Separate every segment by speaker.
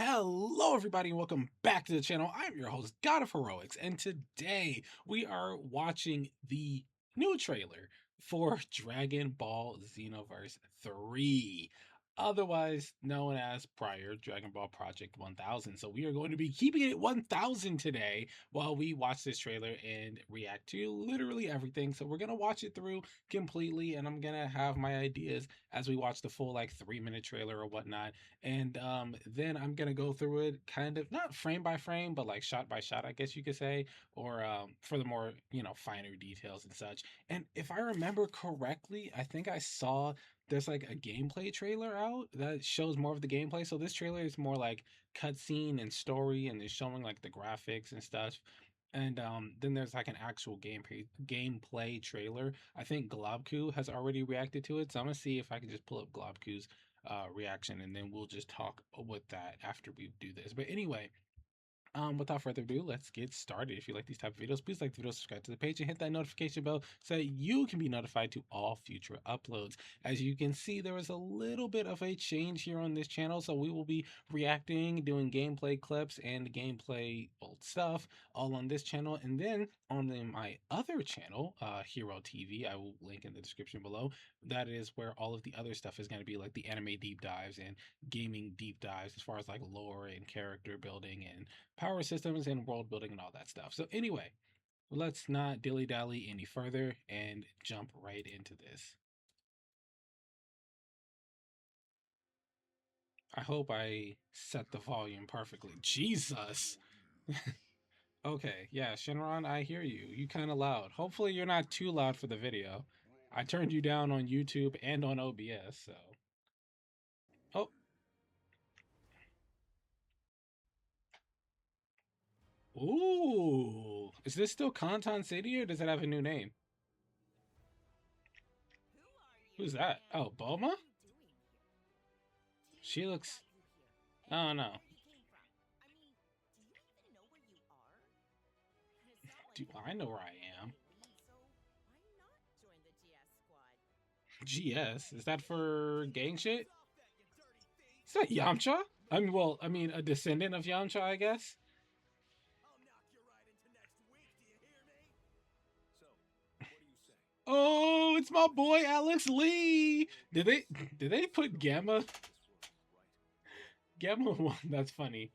Speaker 1: Hello, everybody, and welcome back to the channel. I'm your host, God of Heroics, and today we are watching the new trailer for Dragon Ball Xenoverse 3, otherwise known as prior Dragon Ball Project 1000. So we are going to be keeping it 1000 today while we watch this trailer and react to literally everything. So we're going to watch it through completely, and I'm going to have my ideas as we watch the full, like, 3-minute trailer or whatnot. And then I'm gonna go through it kind of not frame by frame, but like shot by shot, I guess you could say, or for the more finer details and such. And if I remember correctly, I think I saw there's like a gameplay trailer out that shows more of the gameplay. So this trailer is more like cutscene and story, and is showing like the graphics and stuff. And then there's like an actual gameplay trailer. I think Globku has already reacted to it, so I'm gonna see if I can just pull up Globku's reaction, and then we'll just talk with that after we do this. But anyway, without further ado, let's get started. If you like these type of videos, please like the video, subscribe to the page, and hit that notification bell so that you can be notified to all future uploads. As you can see, there is a little bit of a change here on this channel, so we will be reacting, doing gameplay clips and gameplay old stuff all on this channel, and then on my other channel, Hero TV, I will link in the description below. That is where all of the other stuff is going to be, like the anime deep dives and gaming deep dives, as far as like lore and character building and power systems and world building and all that stuff. So anyway, let's not dilly dally any further and jump right into this. I hope I set the volume perfectly. Jesus. Okay, yeah, Shinron, I hear you. You kind of loud. Hopefully you're not too loud for the video. I turned you down on YouTube and on OBS, so. Oh, ooh. Is this still Kanton City, or does it have a new name? Who's that? Oh, Bulma? She looks. Oh no. Do I know where I am? GS? Is that for gang shit? Is that Yamcha? I mean, a descendant of Yamcha, I guess. Oh, it's my boy Alex Lee. Did they put Gamma one? That's funny.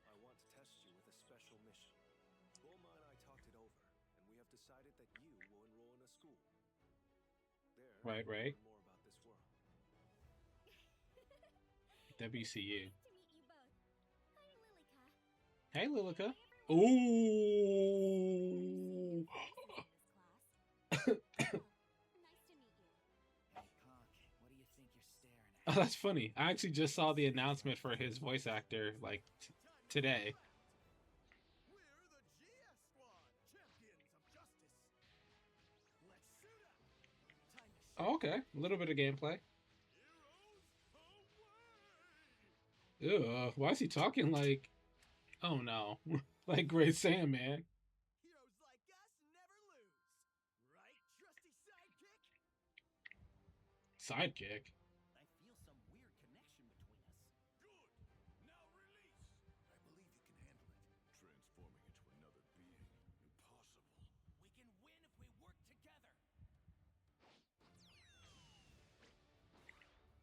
Speaker 1: Right, right. WCU. Hey, Lilica. Ooh. Oh, that's funny. I actually just saw the announcement for his voice actor like today. Oh, okay, a little bit of gameplay. Ew, why is he talking like? Oh no, like Great Saiyaman. Sidekick.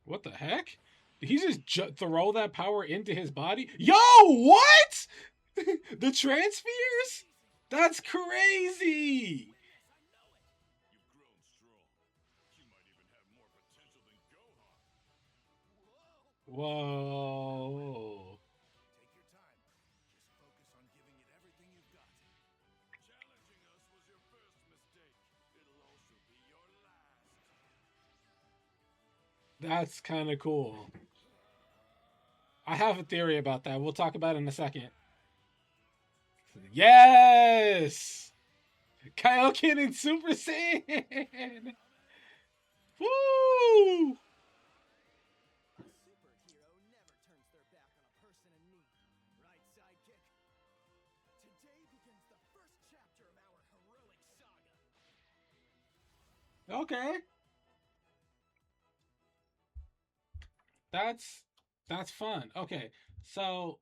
Speaker 1: What the heck? Did he just throw that power into his body? Yo, what? The transfers? That's crazy. Whoa. That's kind of cool. I have a theory about that. We'll talk about it in a second. Yes! Kaioken and Super Saiyan! Woo! Okay. That's that's fun. Okay. So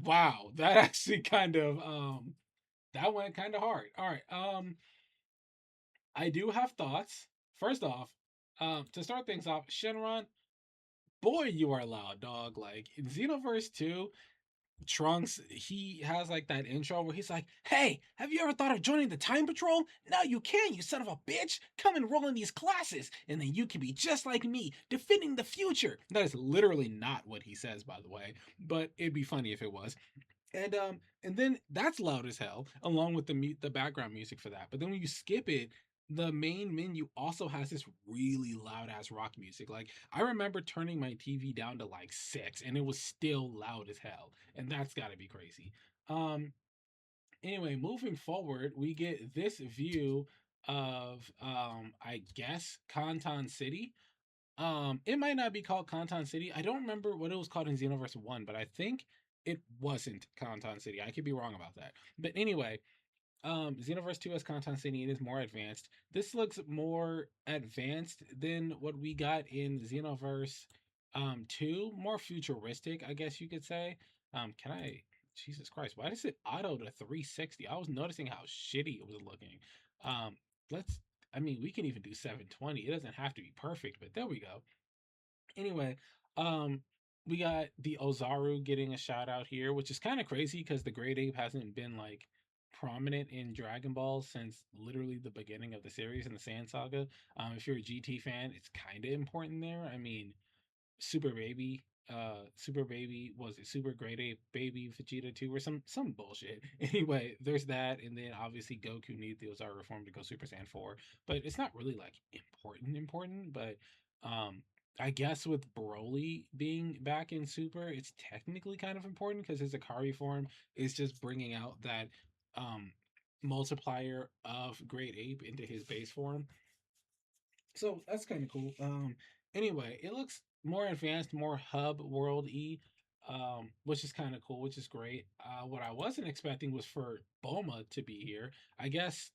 Speaker 1: Wow, that actually kind of that went kind of hard. All right. I do have thoughts. First off, to start things off, Shenron, boy, you are loud, dog. Like in Xenoverse 2, Trunks, he has like that intro where he's like, "Hey, have you ever thought of joining the Time Patrol? Now you can, you son of a bitch! Come enroll in these classes, and then you can be just like me, defending the future." That is literally not what he says, by the way, but it'd be funny if it was. And then that's loud as hell, along with the background music for that. But then when you skip it, the main menu also has this really loud ass rock music. Like I remember turning my TV down to like 6 and it was still loud as hell. And that's gotta be crazy. Um anyway, moving forward, we get this view of I guess Kantan City. It might not be called Kantan City. I don't remember what it was called in Xenoverse 1, but I think it wasn't Kantan City. I could be wrong about that. But anyway, Xenoverse 2 has Content City. It is more advanced. This looks more advanced than what we got in Xenoverse 2. More futuristic, I guess you could say. Can I Jesus Christ, why does it auto to 360? I was noticing how shitty it was looking. Um, let's I mean we can even do 720. It doesn't have to be perfect, but there we go. Anyway, um, we got the Ozaru getting a shout out here, which is kind of crazy because the Great Ape hasn't been like prominent in Dragon Ball since literally the beginning of the series in the Sand Saga. If you're a GT fan, it's kind of important there. I mean, Super Baby, Super Baby was it Super Great Ape Baby Vegeta 2 or some bullshit. Anyway, there's that, and then obviously Goku needs the Ozaru form to go Super Saiyan 4, but it's not really like important, but um I guess with Broly being back in Super, it's technically kind of important because his Akari form is just bringing out that um multiplier of Great Ape into his base form, so that's kind of cool. Anyway, it looks more advanced, more hub world y, which is kind of cool, which is great. What I wasn't expecting was for Bulma to be here. I guess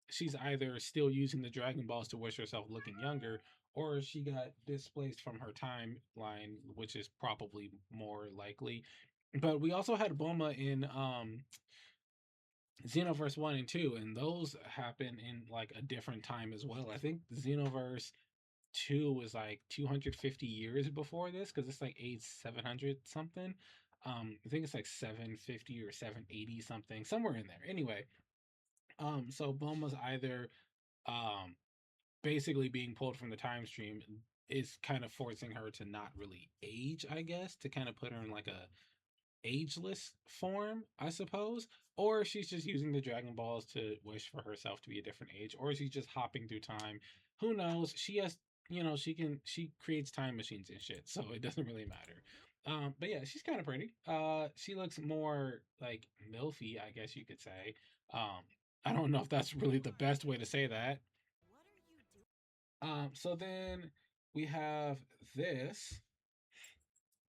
Speaker 1: she's either still using the Dragon Balls to wish herself looking younger, or she got displaced from her timeline, which is probably more likely. But we also had Bulma in Xenoverse 1 and 2, and those happen in like a different time as well. I think Xenoverse 2 was like 250 years before this because it's like age 700 something. I think it's like 750 or 780 something, somewhere in there. Anyway, so Bulma's either um basically being pulled from the time stream is kind of forcing her to not really age, I guess, to kind of put her in like a ageless form, I suppose, or she's just using the Dragon Balls to wish for herself to be a different age, or she's just hopping through time. Who knows? She has, she creates time machines and shit, so it doesn't really matter. But yeah, she's kind of pretty. She looks more like milfy, I guess you could say. I don't know if that's really the best way to say that. So then we have this,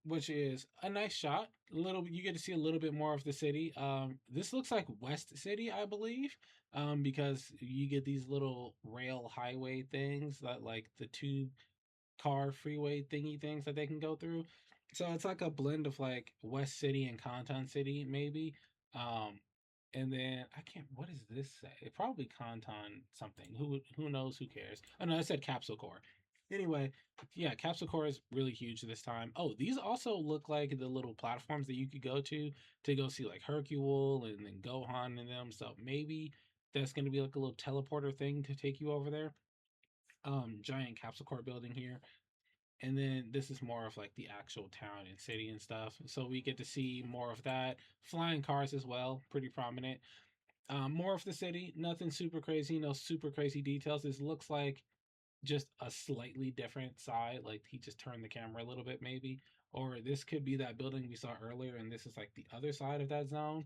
Speaker 1: which is a nice shot. A little, you get to see a little bit more of the city. This looks like West City, I believe, because you get these little rail highway things that like the two car freeway thingy things that they can go through. So it's like a blend of like West City and Canton City, maybe. Um, and then I can't. What does this say? It probably Canton something. Who knows? Who cares? Oh no, it said Capsule Core. Anyway, yeah, Capsule Core is really huge this time. Oh, these also look like the little platforms that you could go to go see like Hercule and then Gohan and them. So maybe that's gonna be like a little teleporter thing to take you over there. Giant Capsule Core building here, and then this is more of like the actual town and city and stuff, so we get to see more of that. Flying cars as well, pretty prominent. More of the city, nothing super crazy, no super crazy details. This looks like just a slightly different side, like he just turned the camera a little bit maybe, or this could be that building we saw earlier and this is like the other side of that zone.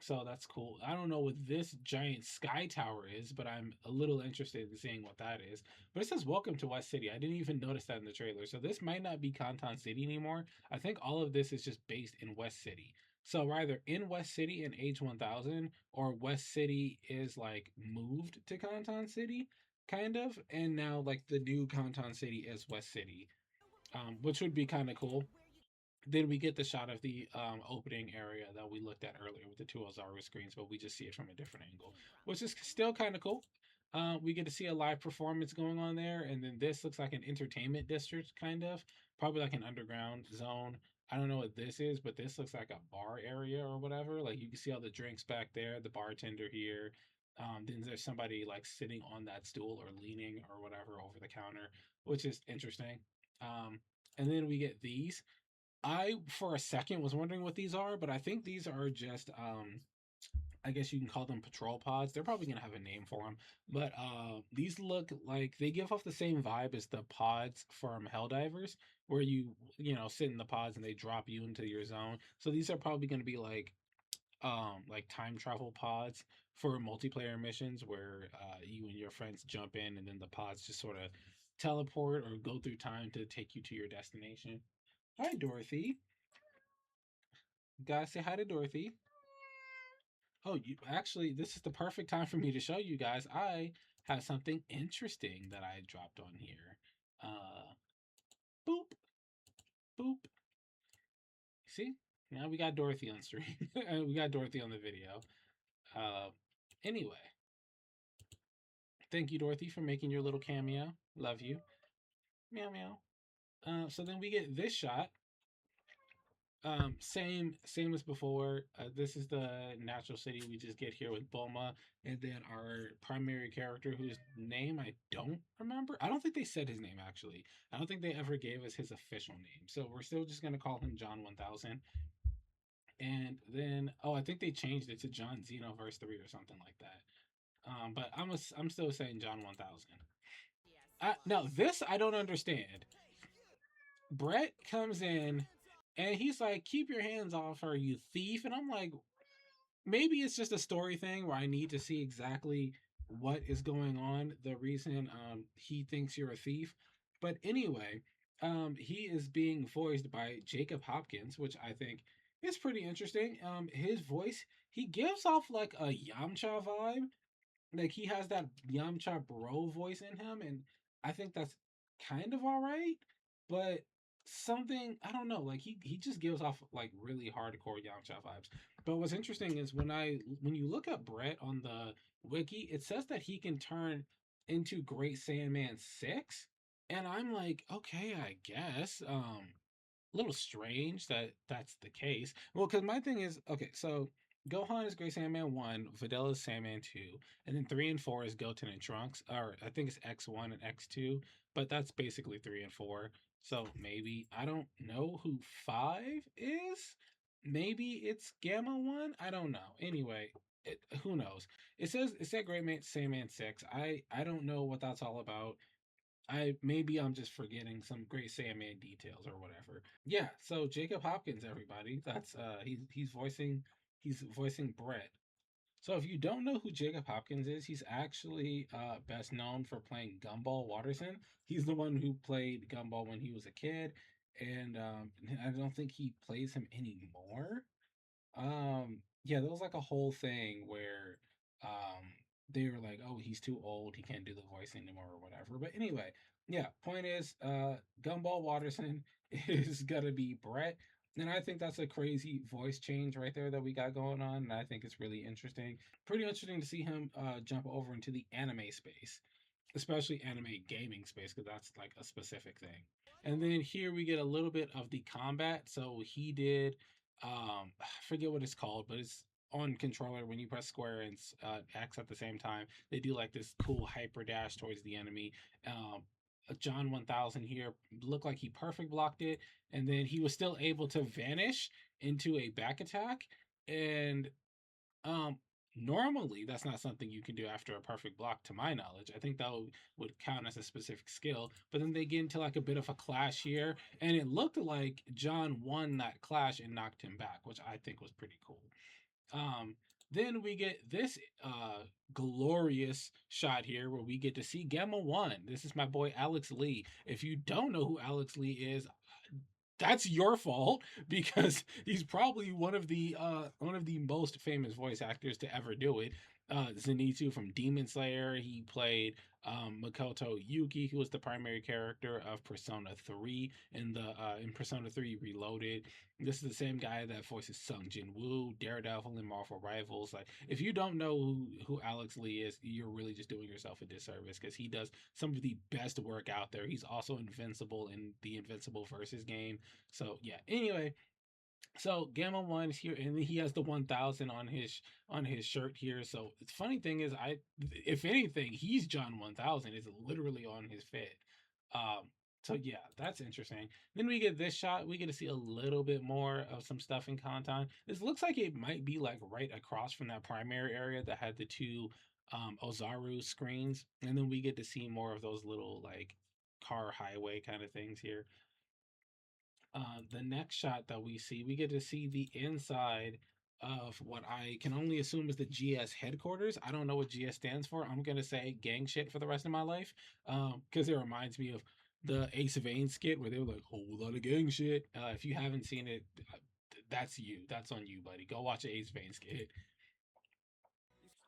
Speaker 1: So that's cool. I don't know what this giant sky tower is, but I'm a little interested in seeing what that is. But it says welcome to West City. I didn't even notice that in the trailer. So this might not be Canton City anymore. I think all of this is just based in West City. So either in West City in Age 1000 or West City is like moved to Canton City kind of, and now like the new Canton City is West City. Which would be kind of cool. Then we get the shot of the opening area that we looked at earlier with the two Ozaru screens, but we just see it from a different angle, which is still kind of cool. We get to see a live performance going on there, and then this looks like an entertainment district, kind of, probably like an underground zone. I don't know what this is, but this looks like a bar area or whatever. Like you can see all the drinks back there, the bartender here. Then there's somebody like sitting on that stool or leaning or whatever over the counter, which is interesting. Um, and then we get these. I for a second was wondering what these are, but I think these are just I guess you can call them patrol pods. They're probably gonna have a name for them, but these look like they give off the same vibe as the pods from Helldivers, where you sit in the pods and they drop you into your zone. So these are probably gonna be like time travel pods for multiplayer missions where you and your friends jump in and then the pods just sort of teleport or go through time to take you to your destination. Hi, Dorothy. Guys, say hi to Dorothy. Oh, you actually, this is the perfect time for me to show you guys. I have something interesting that I dropped on here. Uh, boop, boop. See? Now we got Dorothy on stream. We got Dorothy on the video. Uh, anyway, thank you, Dorothy, for making your little cameo. Love you. Meow meow. So then we get this shot. Same as before. This is the natural city we just get here with Bulma, and then our primary character, whose name I don't remember. I don't think they said his name actually. I don't think they ever gave us his official name, so we're still just gonna call him John 1000. And then, oh, I think they changed it to John Xenoverse 3 or something like that. But I'm still saying John 1000. Now this I don't understand. Brett comes in and he's like, "Keep your hands off her, you thief!" And I'm like, maybe it's just a story thing where I need to see exactly what is going on, the reason he thinks you're a thief. But anyway, he is being voiced by Jacob Hopkins, which I think is pretty interesting. His voice, he gives off like a Yamcha vibe, like he has that Yamcha bro voice in him, and I think that's kind of all right. But something I don't know, like he just gives off like really hardcore Yamcha vibes. But what's interesting is when you look up Brett on the wiki, it says that he can turn into Great Saiyaman 6, and I'm like, okay, I guess. A little strange that that's the case. Well, because my thing is okay, so Gohan is Great Saiyaman 1, Videl is Saiyaman 2, and then 3 and 4 is Goten and Trunks, or I think it's X1 and X2, but that's basically 3 and 4. So maybe, I don't know who 5 is. Maybe it's Gamma 1. I don't know. Anyway, who knows? It said Great Saiyaman 6. I don't know what that's all about. I'm just forgetting some Great Saiyaman details or whatever. Yeah, so Jacob Hopkins, everybody. That's he's voicing Brett. So if you don't know who Jacob Hopkins is, he's actually best known for playing Gumball Watterson. He's the one who played Gumball when he was a kid, and I don't think he plays him anymore. Yeah, there was like a whole thing where they were like, "Oh, he's too old. He can't do the voice anymore or whatever." But anyway, yeah, point is, Gumball Watterson is gonna be Brett, and I think that's a crazy voice change right there that we got going on, and I think it's really interesting. Pretty interesting to see him jump over into the anime space, especially anime gaming space, because that's like a specific thing. And then here we get a little bit of the combat. So he did, I forget what it's called, but it's on controller when you press square and X at the same time. They do like this cool hyper dash towards the enemy. Um, John 1000 here looked like he perfect blocked it, and then he was still able to vanish into a back attack. And um, normally that's not something you can do after a perfect block, to my knowledge. I think that would count as a specific skill. But then they get into like a bit of a clash here, and it looked like John won that clash and knocked him back, which I think was pretty cool. Um, then we get this glorious shot here where we get to see Gamma 1. This is my boy Alex Lee. If you don't know who Alex Lee is, that's your fault because he's probably one of the most famous voice actors to ever do it. Zenitsu from Demon Slayer. He played Makoto Yuki, who was the primary character of Persona 3 in Persona 3 Reloaded. This is the same guy that voices Sung Jin Woo, Daredevil, and Marvel Rivals. Like, if you don't know who Alex Lee is, you're really just doing yourself a disservice because he does some of the best work out there. He's also invincible in the Invincible Versus game. So yeah. Anyway, so Gamma One is here, and he has the 1,000 on his shirt here. So the funny thing is, if anything, he's John 1,000. It's literally on his fit. Um, so yeah, that's interesting. Then we get this shot. We get to see a little bit more of some stuff in Kantan. This looks like it might be like right across from that primary area that had the two Ozaru screens, and then we get to see more of those little like car highway kind of things here. The next shot that we see, we get to see the inside of what I can only assume is the GS headquarters. I don't know what GS stands for. I'm gonna say gang shit for the rest of my life, because it reminds me of the Ace Vane skit where they were like whole lot of gang shit. If you haven't seen it, that's you. That's on you, buddy. Go watch the Ace Vane skit.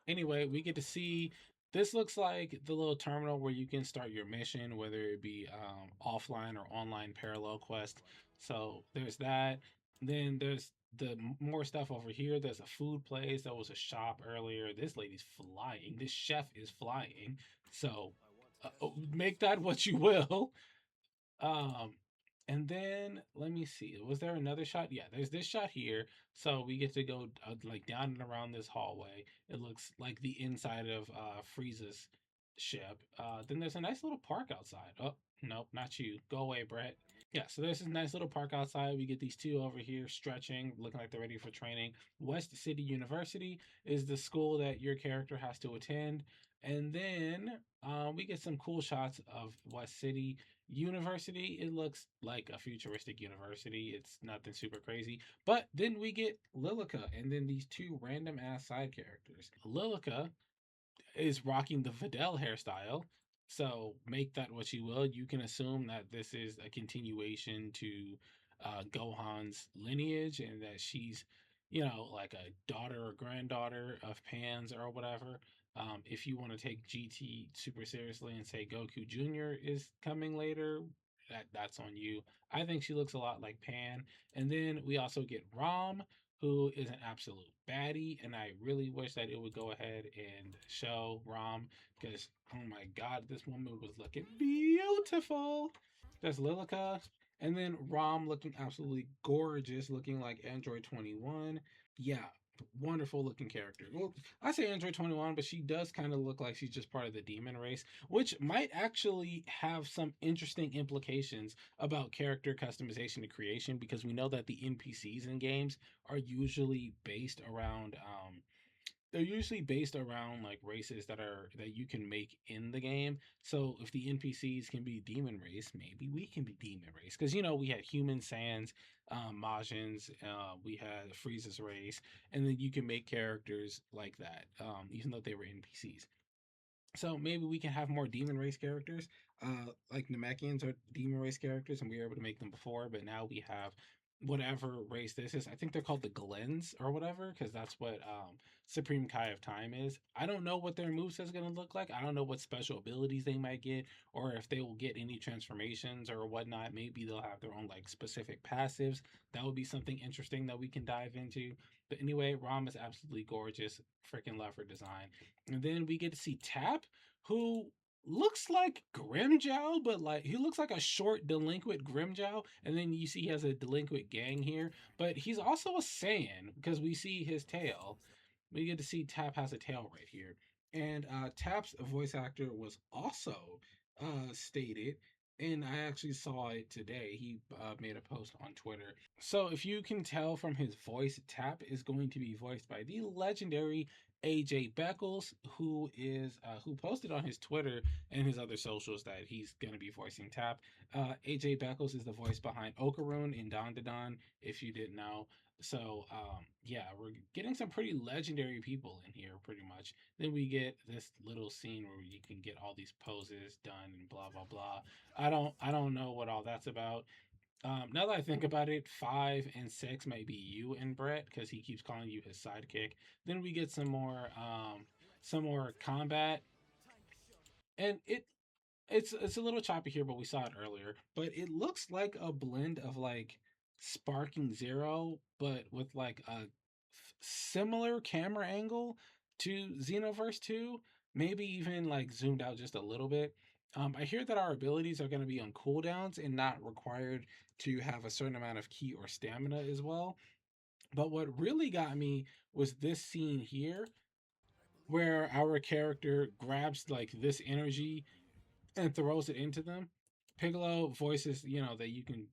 Speaker 1: Anyway, we get to see this looks like the little terminal where you can start your mission, whether it be offline or online parallel quest. So there's that. Then there's the more stuff over here. There's a food place. There was a shop earlier. This lady's flying. This chef is flying. So make that what you will. Um, and then let me see. Was there another shot? Yeah, there's this shot here. So we get to go like down and around this hallway. It looks like the inside of Frieza's ship. Then there's a nice little park outside. Oh, nope, not you. Go away, Brett. Yeah, so there's this nice little park outside. We get these two over here stretching, looking like they're ready for training. West City University is the school that your character has to attend. And then we get some cool shots of West City University. It looks like a futuristic university. It's nothing super crazy. But then we get Lilica and then these two random ass side characters. Lilica is rocking the Videl hairstyle. So make that what you will. You can assume that this is a continuation to Gohan's lineage and that she's, like a daughter or granddaughter of Pan's or whatever. If you want to take GT super seriously and say Goku Jr. is coming later, that's on you. I think she looks a lot like Pan. And then we also get Rom, who is an absolute baddie, and I really wish that it would go ahead and show Rom because oh my god, this woman was looking beautiful. There's Lilica, and then Rom looking absolutely gorgeous, looking like Android 21. Yeah, wonderful looking character. Well, I say Android 21, but she does kind of look like she's just part of the demon race, which might actually have some interesting implications about character customization and creation because we know that the NPCs in games are usually based around they're usually based around like races that you can make in the game. So if the NPCs can be demon race, maybe we can be demon race because we had human Saiyans, Majins, we had Frieza's race, and then you can make characters like that, even though they were NPCs. So maybe we can have more demon race characters. Like Namekians are demon race characters, and we were able to make them before, but now we have whatever race this is. I think they're called the Glens or whatever, because that's what Supreme Kai of Time is. I don't know what their moveset is going to look like. I don't know what special abilities they might get, or if they will get any transformations or whatnot. Maybe they'll have their own like specific passives. That would be something interesting that we can dive into. But anyway, Rom is absolutely gorgeous. Freaking love her design. And then we get to see Tap, who looks like Grimjow, but like he looks like a short delinquent Grimjow. And then you see he has a delinquent gang here, but he's also a Saiyan because we see his tail. We get to see Tap has a tail right here. And Tap's voice actor was also stated, and I actually saw it today. He made a post on Twitter. So if you can tell from his voice, Tap is going to be voiced by the legendary AJ Beckles, who posted on his Twitter and his other socials that he's going to be voicing Tap. AJ Beckles is the voice behind Okaroon in Don to Don, if you didn't know. So yeah, we're getting some pretty legendary people in here, pretty much. Then we get this little scene where you can get all these poses done and blah blah blah. I don't know what all that's about. Now that I think about it, 5 and 6 might be you and Brett because he keeps calling you his sidekick. Then we get some more. some more combat, and it's a little choppy here, but we saw it earlier. But it looks like a blend of like Sparking Zero, but with like a similar camera angle to Xenoverse 2, maybe even like zoomed out just a little bit. I hear that our abilities are going to be on cooldowns and not required to have a certain amount of ki or stamina as well. But what really got me was this scene here where our character grabs like this energy and throws it into them. Piccolo voices, that you can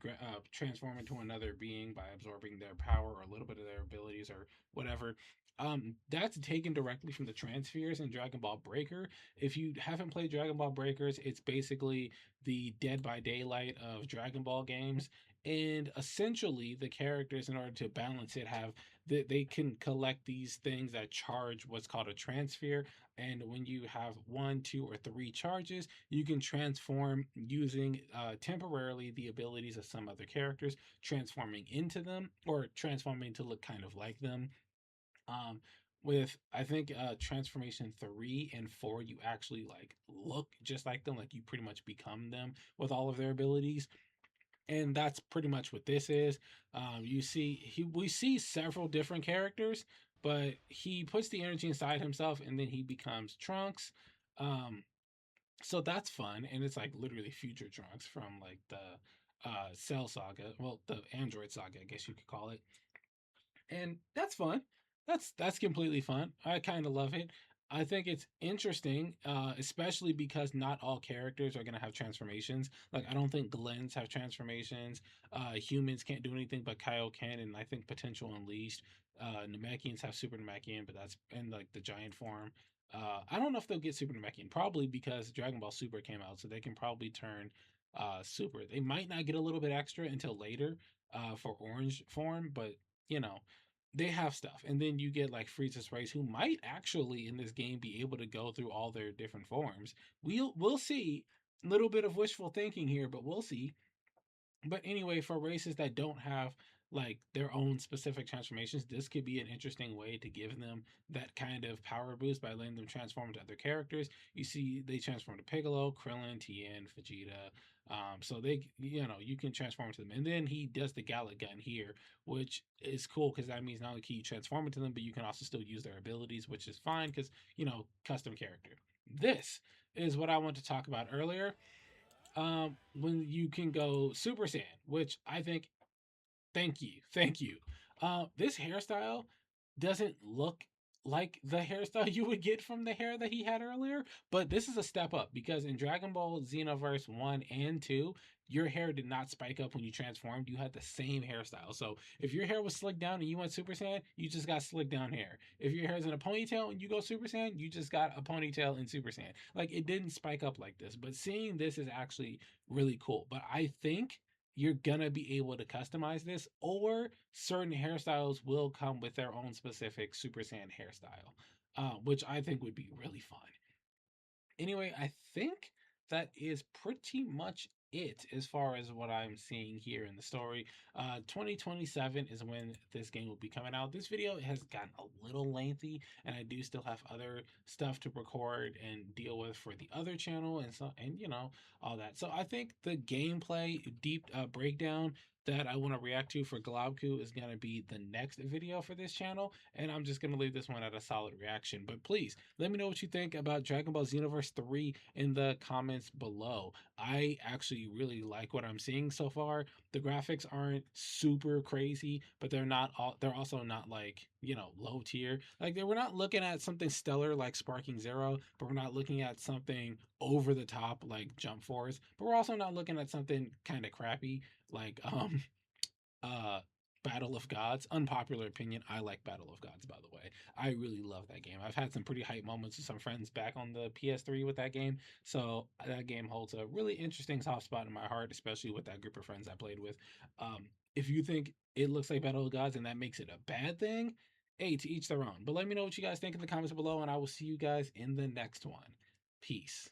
Speaker 1: transform into another being by absorbing their power or a little bit of their abilities or whatever. That's taken directly from the transfers in Dragon Ball Breaker. If you haven't played Dragon Ball Breakers, it's basically the Dead by Daylight of Dragon Ball games. And essentially, the characters, in order to balance it, have they can collect these things that charge what's called a transfer. And when you have one, two, or three charges, you can transform using temporarily the abilities of some other characters, transforming into them or transforming to look kind of like them. Um, with I think transformation 3 and 4, you actually like look just like them, like you pretty much become them with all of their abilities, and that's pretty much what this is. You see, we see several different characters, but he puts the energy inside himself, and then he becomes Trunks. Um, so that's fun, and it's like literally future Trunks from like the Cell Saga, well, the Android Saga, I guess you could call it, and that's fun. That's completely fun. I kind of love it. I think it's interesting, especially because not all characters are gonna have transformations. Like I don't think Glens have transformations. Humans can't do anything, but Kyle can, and I think Potential Unleashed. Namekians have Super Namekian, but that's in like the giant form. I don't know if they'll get Super Namekian, probably because Dragon Ball Super came out, so they can probably turn Super. They might not get a little bit extra until later for Orange form, but you know, they have stuff. And then you get like Frieza's race, who might actually in this game be able to go through all their different forms. We'll see. Little bit of wishful thinking here, but we'll see. But anyway, for races that don't have like their own specific transformations, this could be an interesting way to give them that kind of power boost by letting them transform into other characters. You see, they transform to Piccolo, Krillin, Tien, Vegeta. So you can transform to them, and then he does the Gallic Gun here, which is cool because that means not only can you transform into them, but you can also still use their abilities, which is fine because custom character. This is what I want to talk about earlier, when you can go Super Saiyan, which I think, thank you, thank you. This hairstyle doesn't look like the hairstyle you would get from the hair that he had earlier, but this is a step up because in Dragon Ball Xenoverse 1 and 2, your hair did not spike up when you transformed. You had the same hairstyle. So if your hair was slicked down and you went Super Saiyan, you just got slicked down hair. If your hair is in a ponytail and you go Super Saiyan, you just got a ponytail in Super Saiyan. Like it didn't spike up like this, but seeing this is actually really cool. But I think you're gonna be able to customize this, or certain hairstyles will come with their own specific Super Saiyan hairstyle, which I think would be really fun. Anyway, I think that is pretty much it as far as what I'm seeing here in the story. 2027 is when this game will be coming out. This video has gotten a little lengthy, and I do still have other stuff to record and deal with for the other channel, and so and all that. So I think the gameplay deep breakdown that I want to react to for Globku is going to be the next video for this channel, and I'm just going to leave this one at a solid reaction. But please let me know what you think about Dragon Ball Xenoverse 3 in the comments below. I actually really like what I'm seeing so far. The graphics aren't super crazy, but they're also not like, low tier. Like we're not looking at something stellar like Sparking Zero, but we're not looking at something over the top like Jump Force, but we're also not looking at something kind of crappy like uh Battle of Gods. Unpopular opinion, I like Battle of Gods, by the way. I really love that game. I've had some pretty hype moments with some friends back on the PS3 with that game. So that game holds a really interesting soft spot in my heart, especially with that group of friends I played with. If you think it looks like Battle of Gods and that makes it a bad thing, hey, to each their own. But let me know what you guys think in the comments below, and I will see you guys in the next one. Peace.